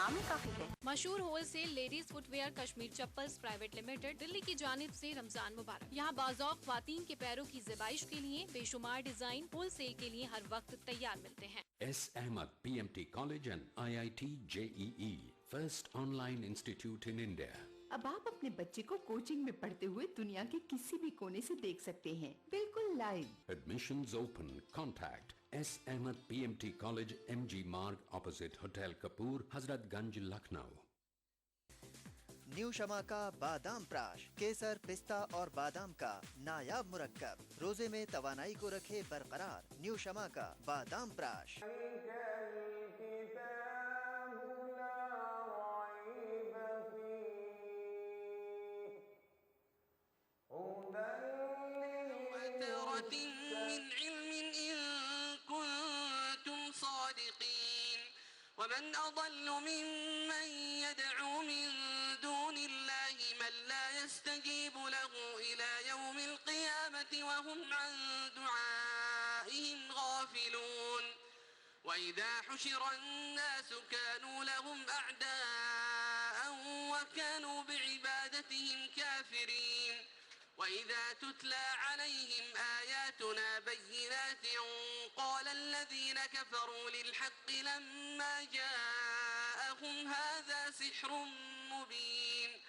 नाम ही काफी है। मशहूर wholesale ladies footwear Kashmir chappals private limited Delhi की जानिब से रमजान मुबारक। यहाँ बाज़ौक़ ख्वातीन के पैरों की ज़िबाइश के लिए बेशुमार डिजाइन होलसेल के लिए हर वक्त तैयार मिलते हैं। S. Ahmad PMT College and IIT JEE, first online institute in India. अब आप अपने बच्चे को कोचिंग में पढ़ते हुए दुनिया के किसी भी कोने से देख सकते हैं, बिल्कुल live. Admissions open. Contact S. Ahmad PMT College, MG Marg, opposite Hotel Kapoor, Hazratganj, Lucknow. New Shama का बादाम प्राश, केसर, पिस्ता और बादाम का नायाब मुरक्कब, रोजे में तवानाई को रखे बरकरार। न्यू शमा का बादाम प्राश। ومن أضل ممن يدعو من دون الله من لا يستجيب له إلى يوم القيامة وهم عن دعائهم غافلون وإذا حشر الناس كانوا لهم أعداء وكانوا بعبادتهم كافرين وإذا تتلى عليهم آياتنا بينات قال الذين كفروا للحق لما جاءهم هذا سحر مبين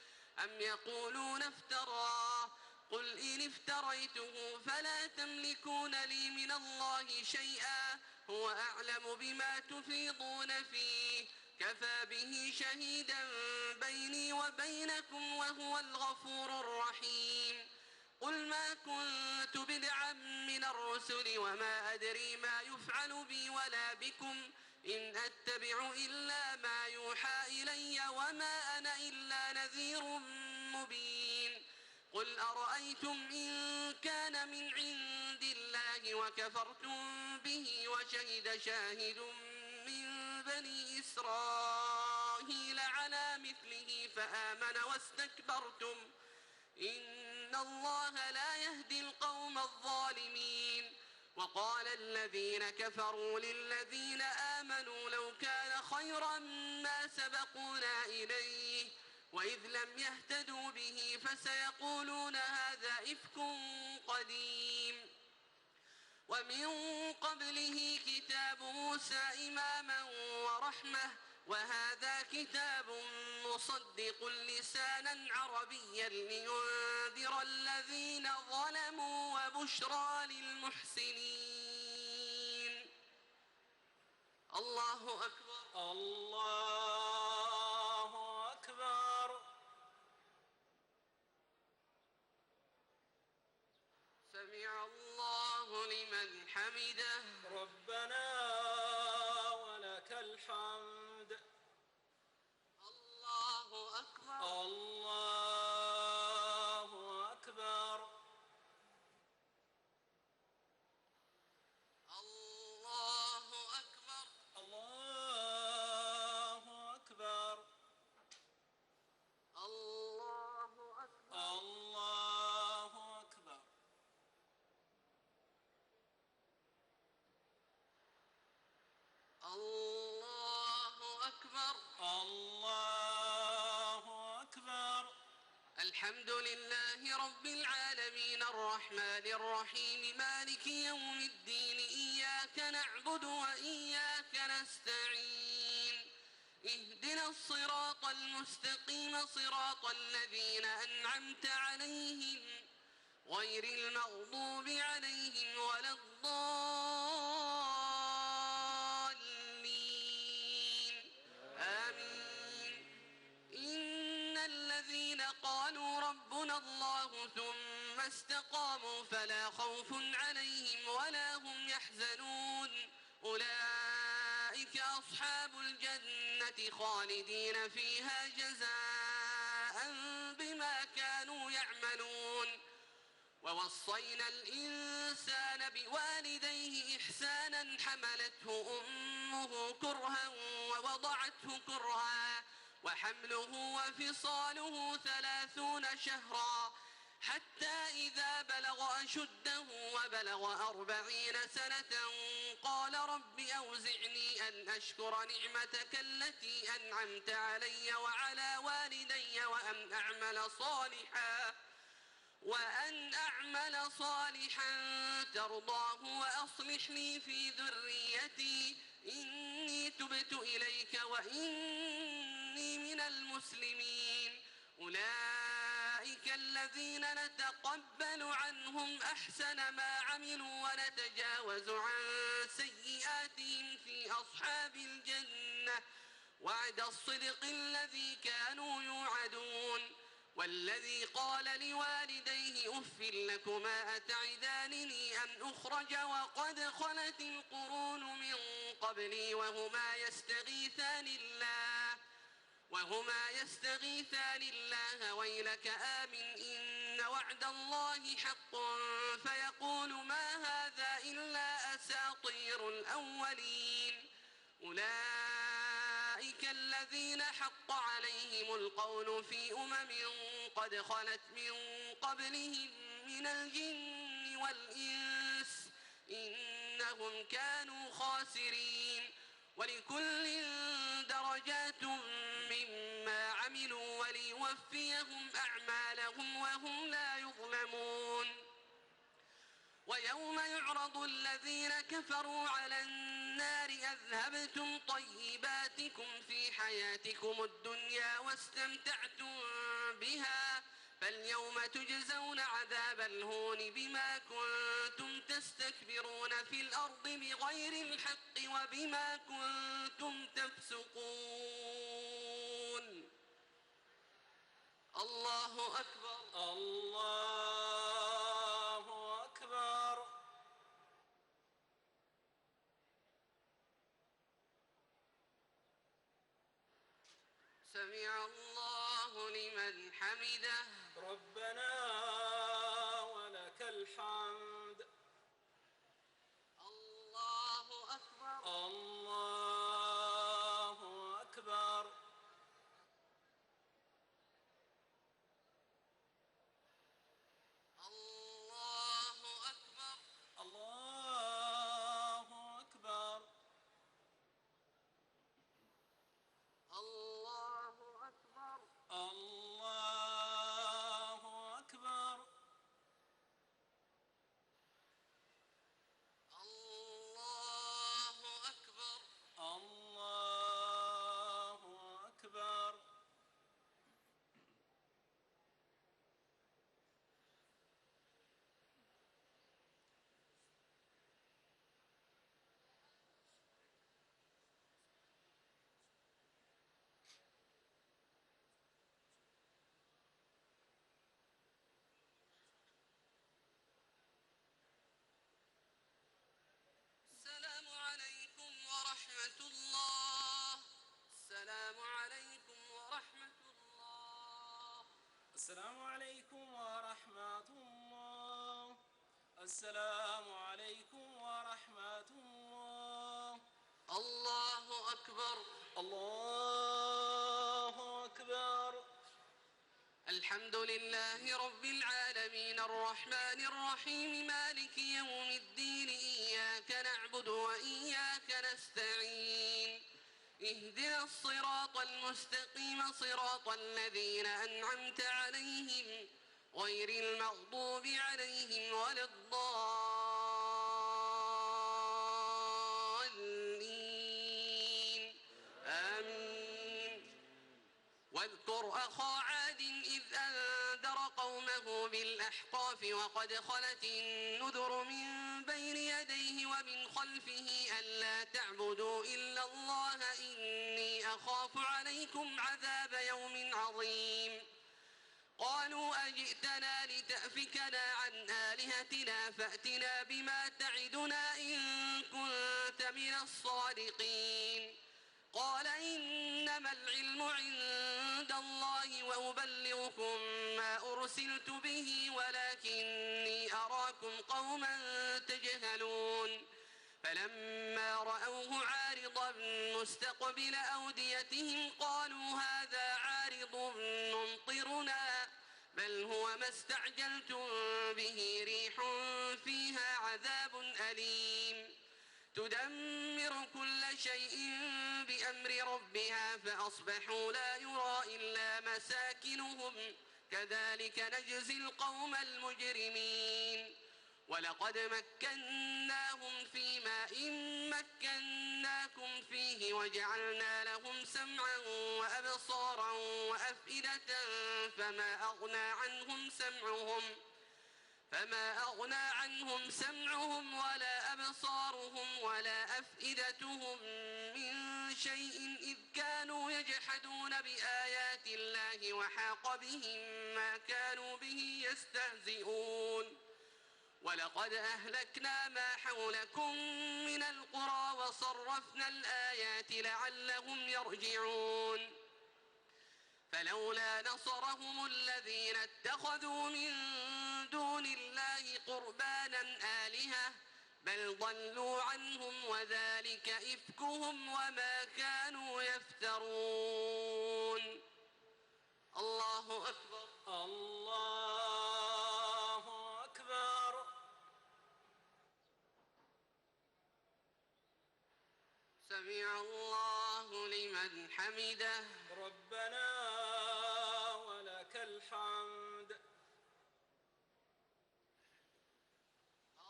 أم يقولون افتراه قل إن افتريته فلا تملكون لي من الله شيئا هو أعلم بما تفيضون فيه كفى به شهيدا بيني وبينكم وهو الغفور الرحيم قل ما كنت بدعا من الرسل وما أدري ما يفعل بي ولا بكم إن أتبع إلا ما يوحى إلي وما أنا إلا نذير مبين قل أرأيتم إن كان من عند الله وكفرتم به وشهد شاهد من بني إسرائيل على مثله فآمن واستكبرتم إن الله لا يهدي القوم الظالمين وقال الذين كفروا للذين آمنوا لو كان خيرا ما سبقونا إليه وإذ لم يهتدوا به فسيقولون هذا إفك قديم ومن قبله كتاب موسى إماما ورحمة وهذا كتاب مصدق لسانا عربيا لينذر الذين ظلموا وبشرى للمحسنين الله أكبر الله أكبر سمع الله لمن حمده ربنا ولك الحمد الله أكبر الله أكبر الله أكبر الله أكبر الله أكبر الله أكبر الله أكبر الله أكبر الحمد لله رب العالمين الرحمن الرحيم مالك يوم الدين إياك نعبد وإياك نستعين اهدنا الصراط المستقيم صراط الذين أنعمت عليهم غير المغضوب عليهم ولا الضالين آمين إن الذين قالوا ربنا الله ثم استقاموا فلا خوف عليهم ولا هم يحزنون أولئك أصحاب الجنة خالدين فيها جزاء بما كانوا يعملون ووصينا الإنسان بوالديه إحسانا حملته أمه كرها ووضعته كرها وحمله وفصاله 30 شهرا حتى إذا بلغ أشده وبلغ 40 سنة قال رب أوزعني أن أشكر نعمتك التي أنعمت علي وعلى والدي وأن أعمل صالحا ترضاه وأصلح لي في ذريتي إني تبت إليك وإني من المسلمين. أولئك الذين نتقبل عنهم أحسن ما عملوا ونتجاوز عن سيئاتهم في أصحاب الجنة وعد الصدق الذي كانوا يوعدون. والذي قال لوالديه أف لكما أتعدانني أن أخرج وقد خلت القرون من قبلي وهما يستغيثان الله ويلك آمن إن وعد الله حق فيقول ما هذا إلا أساطير الأولين. أولئك الذين حق عليهم القول في قد خلت من قبلهم من الجن والإنس إنهم كانوا خاسرين. ولكل درجات مما عملوا وليوفيهم أعمالهم وهم لا يظلمون. ويوم يعرض الذين كفروا على النار أذهبتم طيباتكم في حياتكم الدنيا واستمتعتم بها فاليوم تجزون عذاب الهون بما كنتم تستكبرون في الأرض بغير الحق وبما كنتم تفسقون. الله أكبر. الله أكبر. سمع الله لمن حمده. ربنا ولك الحمد. الله أكبر. الله أكبر. الله أكبر. الله أكبر. الله أكبر. الله أكبر. الله أكبر. الله أكبر. السلام عليكم ورحمة الله. السلام عليكم ورحمة الله. السلام عليكم ورحمة الله. السلام عليكم ورحمة الله. الله أكبر. الله أكبر. الحمد لله رب العالمين الرحمن الرحيم مالك يوم الدين إياك نعبد وإياك نستعين اهدنا الصراط المستقيم صراط الذين أنعمت عليهم غير المغضوب عليهم ولا الضالين آمين. واذكر أخا عاد إذ أنذر قومه بالأحقاف وقد خلت النذر من بين يديه ومن خلفه ألا تعبدوا إلا الله إني أخاف عليكم عذاب يوم عظيم. قالوا أجئتنا لتأفكنا عن آلهتنا فأتنا بما تعدنا إن كنت من الصادقين. قال إنما العلم عند الله وأبلغكم ما أرسلت به ولكني أراكم قوما تجهلون. فلما رأوه عارضا مستقبل أوديتهم قالوا هذا عارض ممطرنا بل هو ما استعجلتم به ريح فيها عذاب أليم تدمر كل شيء بأمر ربها فأصبحوا لا يرى إلا مساكنهم كذلك نجزي القوم المجرمين ولقد مكناهم في ماء مكناكم فيه وجعلنا لهم سمعا وأبصارا وأفئدة فما أغنى عنهم سمعهم ولا أبصارهم ولا أفئدتهم من شيء إذ كانوا يجحدون بآيات الله وحاق بهم ما كانوا به يستهزئون ولقد أهلكنا ما حولكم من القرى وصرفنا الآيات لعلهم يرجعون فلولا نصرهم الذين اتخذوا من دون الله قربانا آلهة بل ضلوا عنهم وذلك إفكهم وما كانوا يفترون الله أكبر الله أكبر. سمع الله لمن حمده ربنا ولك الحمد.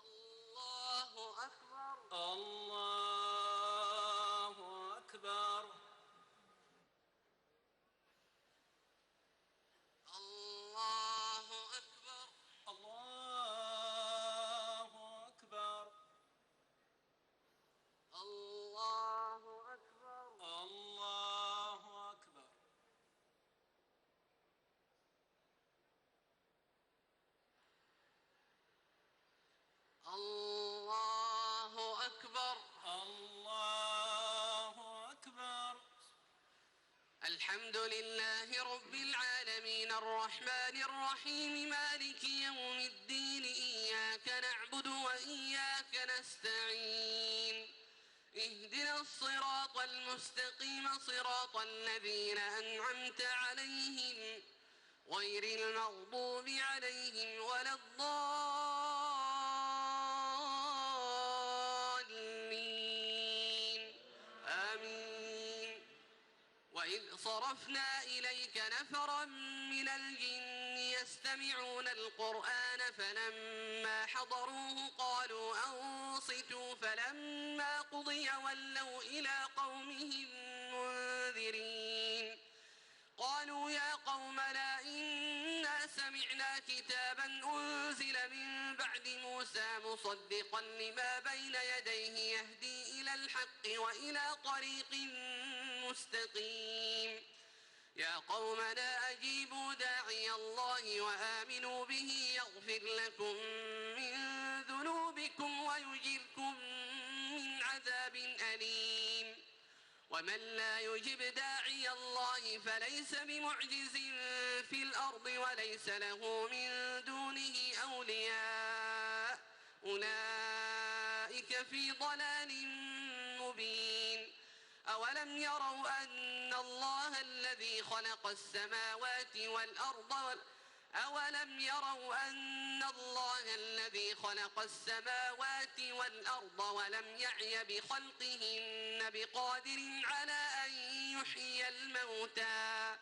الله أكبر الله أكبر. الله أكبر الله أكبر. الله أكبر الله أكبر. الله أكبر الله أكبر. الحمد لله رب العالمين الرحمن الرحيم مالك يوم الدين إياك نعبد وإياك نستعين اهدنا الصراط المستقيم صراط الذين أنعمت عليهم غير المغضوب عليهم ولا الضالين آمين وإذ صرفنا إليك نفرا من الجن يستمعون القرآن فلما حضروه قالوا أنصتوا فلما قضي ولوا إلى قومهم منذرين قالوا يا قومنا إنا سمعنا كتابا أنزل من بعد موسى مصدقا لما بين يديه يهدي إلى الحق وإلى طريق مستقيم يا قومنا أجيبوا داعي الله وآمنوا به يغفر لكم من ذنوبكم ويجركم من عذاب أليم ومن لا يجب داعي الله فليس بمعجز في الأرض وليس له من دونه أولياء أولئك في ضلال مبين أولم يروا أن الله الذي خلق السماوات والأرض أولم يروا أن الله الذي خلق السماوات والأرض ولم يعي بخلقهن بقادر على أن يحيي الموتى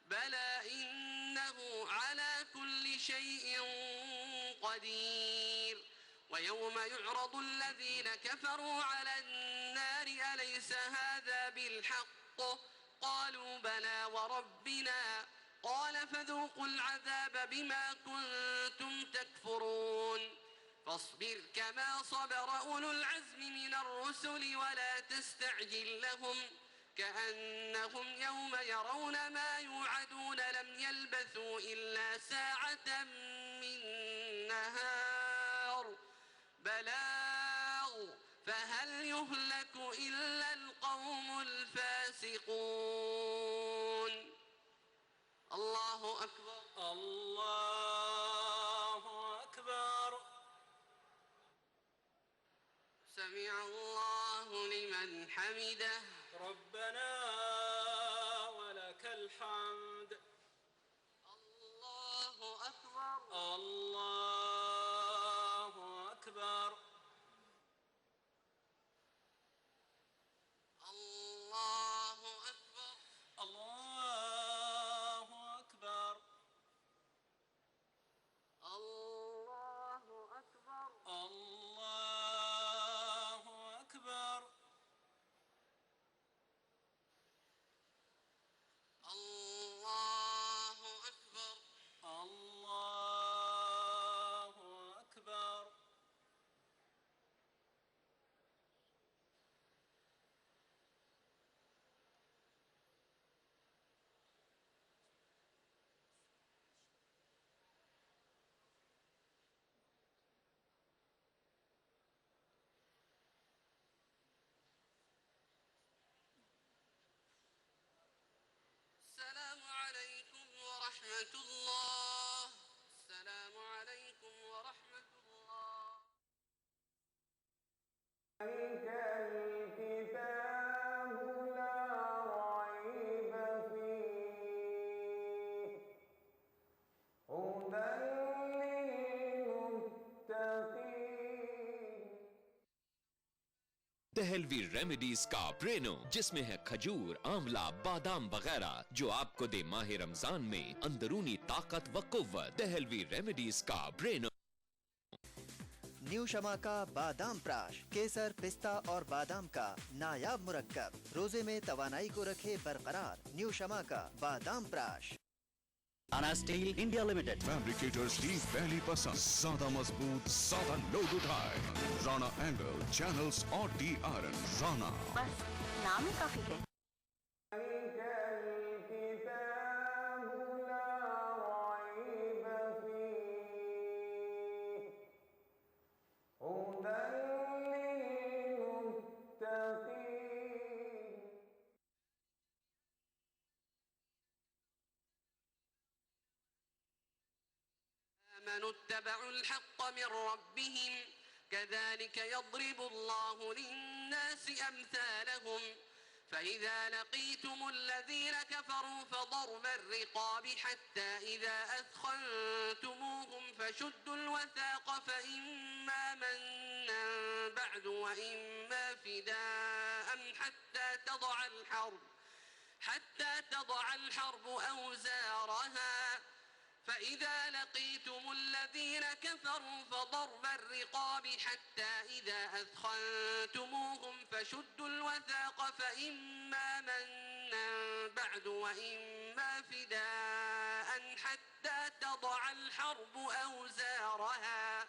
بلى إنه على كل شيء قدير ويوم يعرض الذين كفروا على النار أليس هذا بالحق قالوا بلى وربنا قال فذوقوا العذاب بما كنتم تكفرون فاصبر كما صبر أولو العزم من الرسل ولا تستعجل لهم كأنهم يوم يرون ما يوعدون لم يلبثوا إلا ساعة من نهار بلاغ فهل يهلك إلا القوم الفاسقون الله أكبر الله أكبر. سمع الله لمن حمده ربنا ولك الحمد. الله أكبر الله أكبر الله أكبر الله أكبر الله أكبر الله أكبر الله أكبر الله أكبر السلام عليكم ورحمة الله السلام عليكم ورحمة الله दहलवी रेमेडीज का ब्रेनो, जिसमें है खजूर, आंवला, बादाम वगैरह, जो आपको दे माह रमजान में अंदरूनी ताकत व कुव्वत। दहलवी रेमेडीज का ब्रेनो। न्यू शमा का बादाम प्राश, केसर, पिस्ता और बादाम का नायाब मुरक्कब, रोजे में तवानाई को रखे बरकरार। न्यू शमा का बादाम प्राश। Ana Steel India Limited. Fabricators की पहली पसंद, ज्यादा मजबूत, ज्यादा लोड उठाए। राणा एंगल, चैनल्स और डी आयरन। राणा बस नाम ही काफी है। آمنوا اتبعوا الحق من ربهم كذلك يضرب الله للناس أمثالهم فإذا لقيتم الذين كفروا فضرب الرقاب حتى إذا أثخنتموهم فشدوا الوثاق فإما منا بعد وإما فداء حتى تضع الحرب أوزارها فإذا لقيتم الذين كفروا فضرب الرقاب حتى إذا أثخنتموهم فشدوا الوثاق فإما منا بعد وإما فداء حتى تضع الحرب أوزارها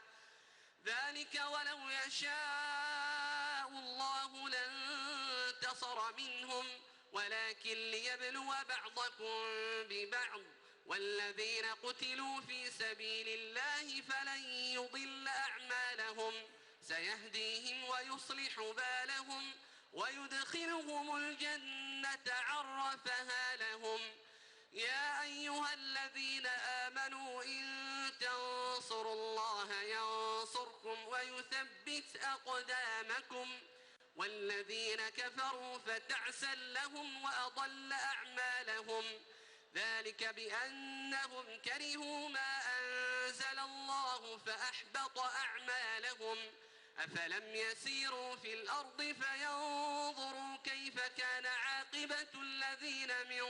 ذلك ولو يشاء الله لانتصر منهم ولكن ليبلو بعضكم ببعض والذين قتلوا في سبيل الله فلن يضل أعمالهم سيهديهم ويصلح بالهم ويدخلهم الجنة عرفها لهم يا أيها الذين آمنوا إن تنصروا الله ينصركم ويثبت أقدامكم والذين كفروا فتعسا لهم وأضل أعمالهم ذلك بأنهم كرهوا ما أنزل الله فأحبط أعمالهم أفلم يسيروا في الأرض فينظروا كيف كان عاقبة الذين من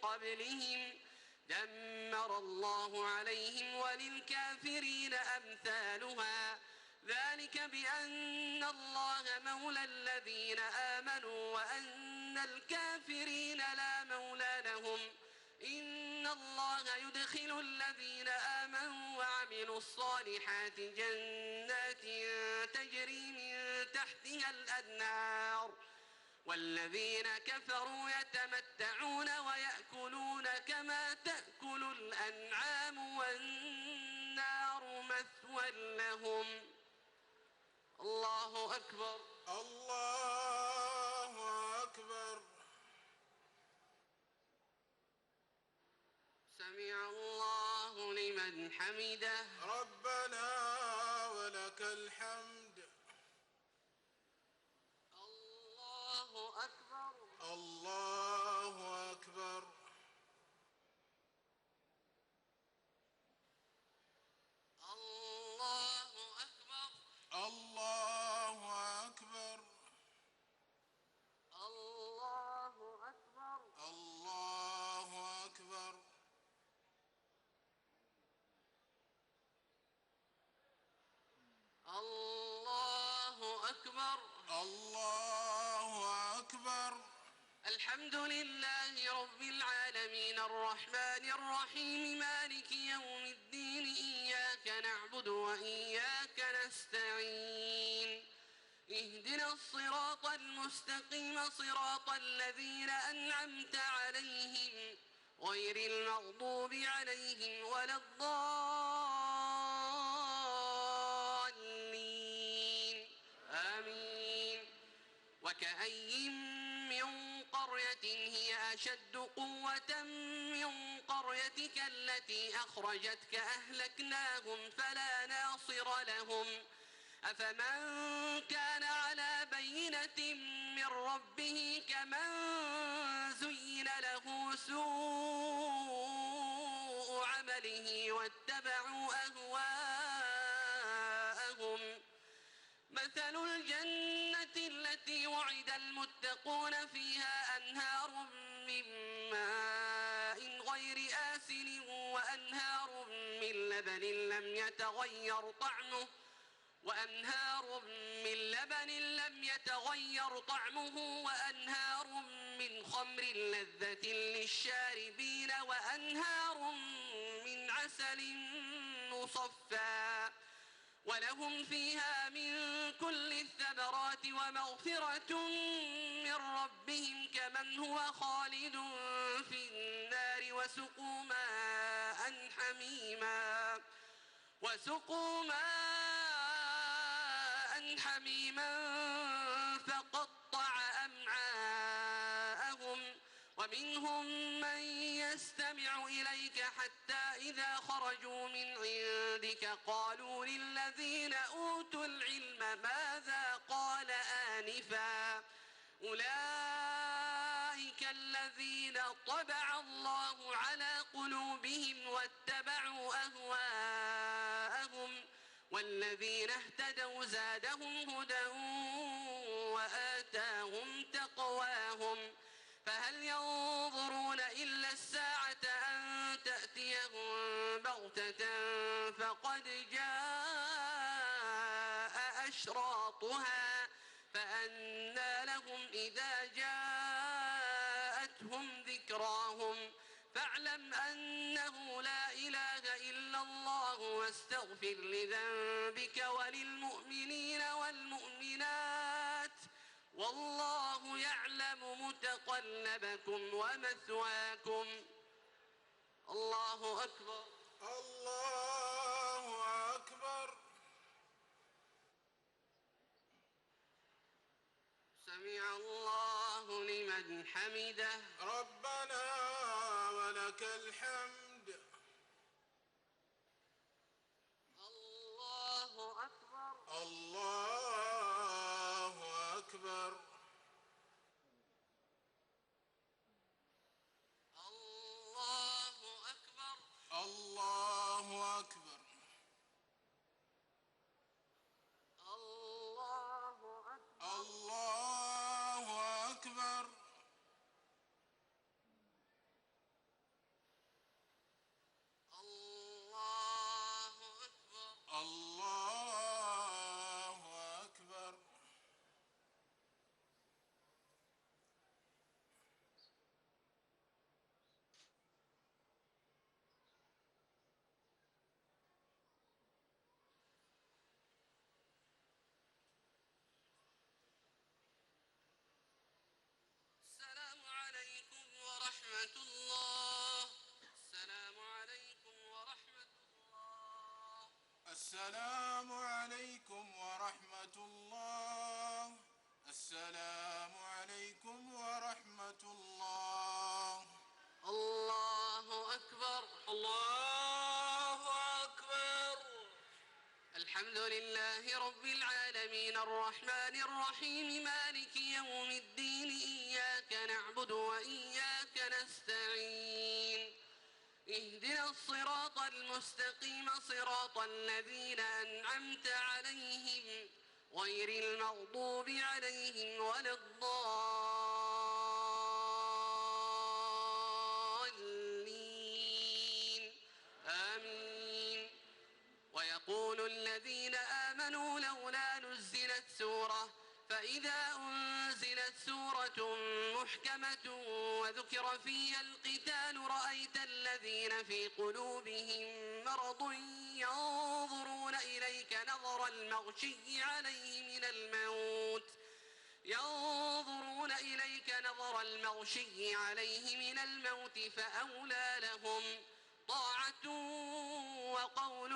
قبلهم دمر الله عليهم وللكافرين أمثالها ذلك بأن الله مولى الذين آمنوا وأن الكافرين لا مولى لهم إن الله يدخل الذين آمنوا وعملوا الصالحات جنات تجري من تحتها الأنهار والذين كفروا يتمتعون ويأكلون كما تأكل الأنعام والنار مثوى لهم الله أكبر الله أكبر سمع الله لمن حمده ربنا ولك الحمد الله أكبر الله أكبر أكبر الله أكبر. الحمد لله رب العالمين الرحمن الرحيم مالك يوم الدين إياك نعبد وإياك نستعين اهدنا الصراط المستقيم صراط الذين أنعمت عليهم غير المغضوب عليهم ولا الضالين آمين. وكأي من قرية هي أشد قوة من قريتك التي أخرجتك أهلكناهم فلا ناصر لهم أفمن كان على بينة من ربه كمن زين له سوء عمله واتبعوا أهواءهم مثل الجنة التي وعد المتقون فيها أنهار من ماء غير آسن وأنهار من لبن لم يتغير طعمه وأنهار من خمر لذة للشاربين وأنهار من عسل مصفى ولهم فيها من كل الثمرات ومغفرة من ربهم كمن هو خالد في النار وسقوا ماء حميما فقطع أمعاءهم ومنهم من يستمع إليك حتى إذا خرجوا من عندك قالوا للذين أوتوا العلم ماذا قال آنفا أولئك الذين طبع الله على قلوبهم واتبعوا أهواءهم والذين اهتدوا زادهم هدى وآتاهم تقواهم فهل ينظرون إلا الساعة أن تأتيهم بغتة فقد جاء أشراطها فأنى لهم إذا جاءتهم ذكراهم فاعلم أنه لا إله إلا الله واستغفر لذنبك وللمؤمنين والمؤمنات والله يعلم متقلبكم ومثواكم. الله أكبر. الله أكبر. سمع الله لمن حمده. ربنا ولك الحمد. الله أكبر. الله أكبر. الله أكبر. الله أكبر. الله أكبر. الله أكبر. الله أكبر. الله أكبر. السلام عليكم ورحمة الله. السلام عليكم ورحمة الله. السلام عليكم ورحمة الله. السلام عليكم ورحمة الله. الله أكبر. الله أكبر. الحمد لله رب العالمين الرحمن الرحيم مالك يوم الدين إياك نعبد وإياك نستعين اهدنا الصراط المستقيم صراط الذين أنعمت عليهم غير المغضوب عليهم ولا الضالين آمين. ويقول الذين آمنوا لولا نزلت سورة فإذا أنزلت سورة محكمة وذكر فيها القتال رأيت الذين في قلوبهم مرض ينظرون إليك نظر المغشي عليه من الموت فأولى لهم طاعة وقول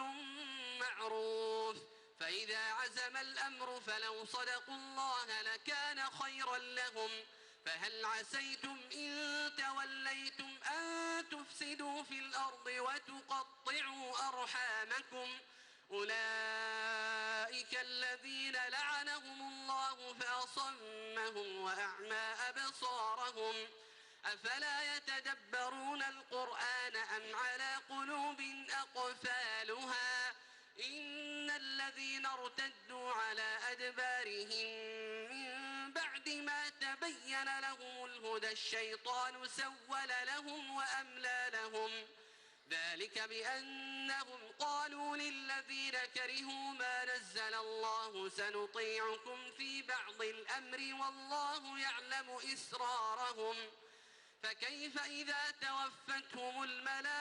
معروف فإذا عزم الأمر فلو صدقوا الله لكان خيرا لهم فهل عسيتم إن توليتم أن تفسدوا في الأرض وتقطعوا أرحامكم أولئك الذين لعنهم الله فأصمهم وأعمى أبصارهم أفلا يتدبرون القرآن أم على قلوب أقفالها إن الذين ارتدوا على أدبارهم من بعد ما تبين لهم الهدى الشيطان سول لهم وأملى لهم ذلك بأنهم قالوا للذين كرهوا ما نزل الله سنطيعكم في بعض الأمر والله يعلم إسرارهم فكيف إذا توفتهم الملائكة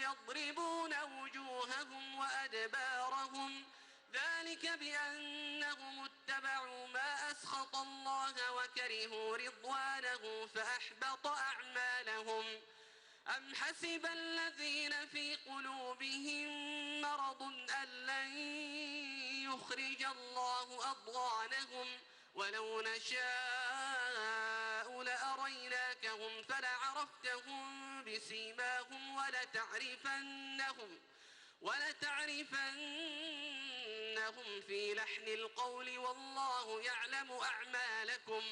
يضربون وجوههم وأدبارهم ذلك بأنهم اتبعوا ما أسخط الله وكرهوا رضوانه فأحبط أعمالهم أم حسب الذين في قلوبهم مرض أن لن يخرج الله أضغانهم ولو نشاء لأريناكهم فلعرفتهم بسيماهم ولتعرفنهم في لحن القول والله يعلم أعمالكم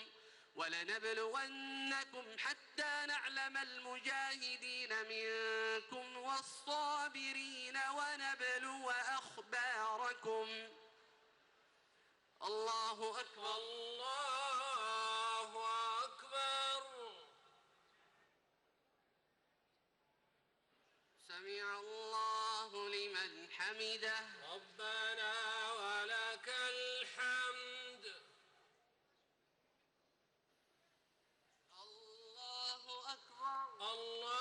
ولنبلونكم حتى نعلم المجاهدين منكم والصابرين ونبلو أخباركم الله أكبر الله أكبر سمع الله لمن حمده ربنا ولك الحمد الله أكبر الله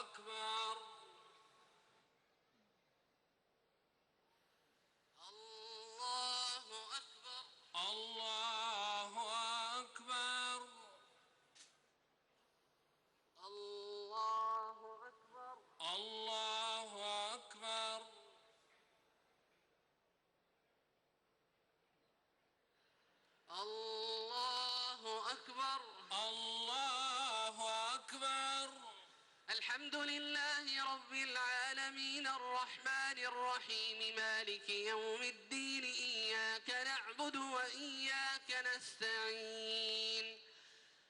أكبر الله أكبر الله أكبر الله أكبر الله أكبر الله أكبر الله أكبر الحمد لله رب العالمين الرحمن الرحيم مالك يوم الدين إياك نعبد وإياك نستعين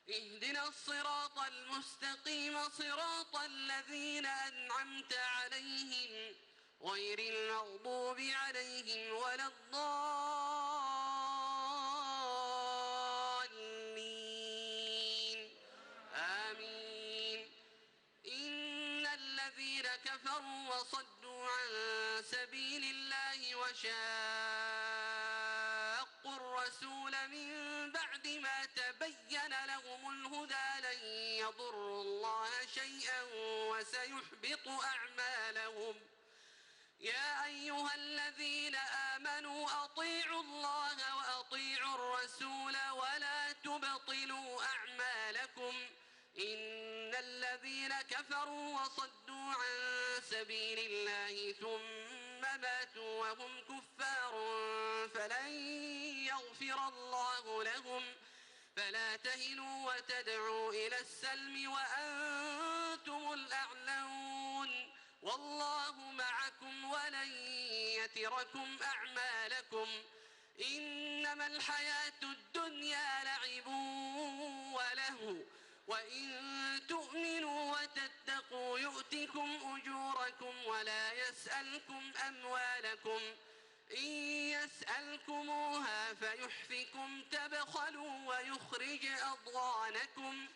اهدنا الصراط المستقيم صراط الذين أنعمت عليهم غير المغضوب عليهم ولا الضالين آمين إن الذين كفروا وصدوا عن سبيل الله وشاقوا الرسول من بعد ما تبين لهم الهدى لن يضروا الله شيئا وسيحبط أعمالهم يا أيها الذين آمنوا أطيعوا الله وأطيعوا الرسول ولا تبطلوا أعمالكم إن الذين كفروا وصدوا عن سبيل الله ثم ماتوا وهم كفار فلن يغفر الله لهم فلا تهنوا وتدعوا إلى السلم وأنتم الأعلون والله معكم ولن يتركم أعمالكم إنما الحياة الدنيا لعب وله وإن تؤمنوا وتتقوا يؤتكم أجوركم ولا يسألكم أموالكم إن يسألكموها فيحفكم تبخلوا ويخرج أضغانكم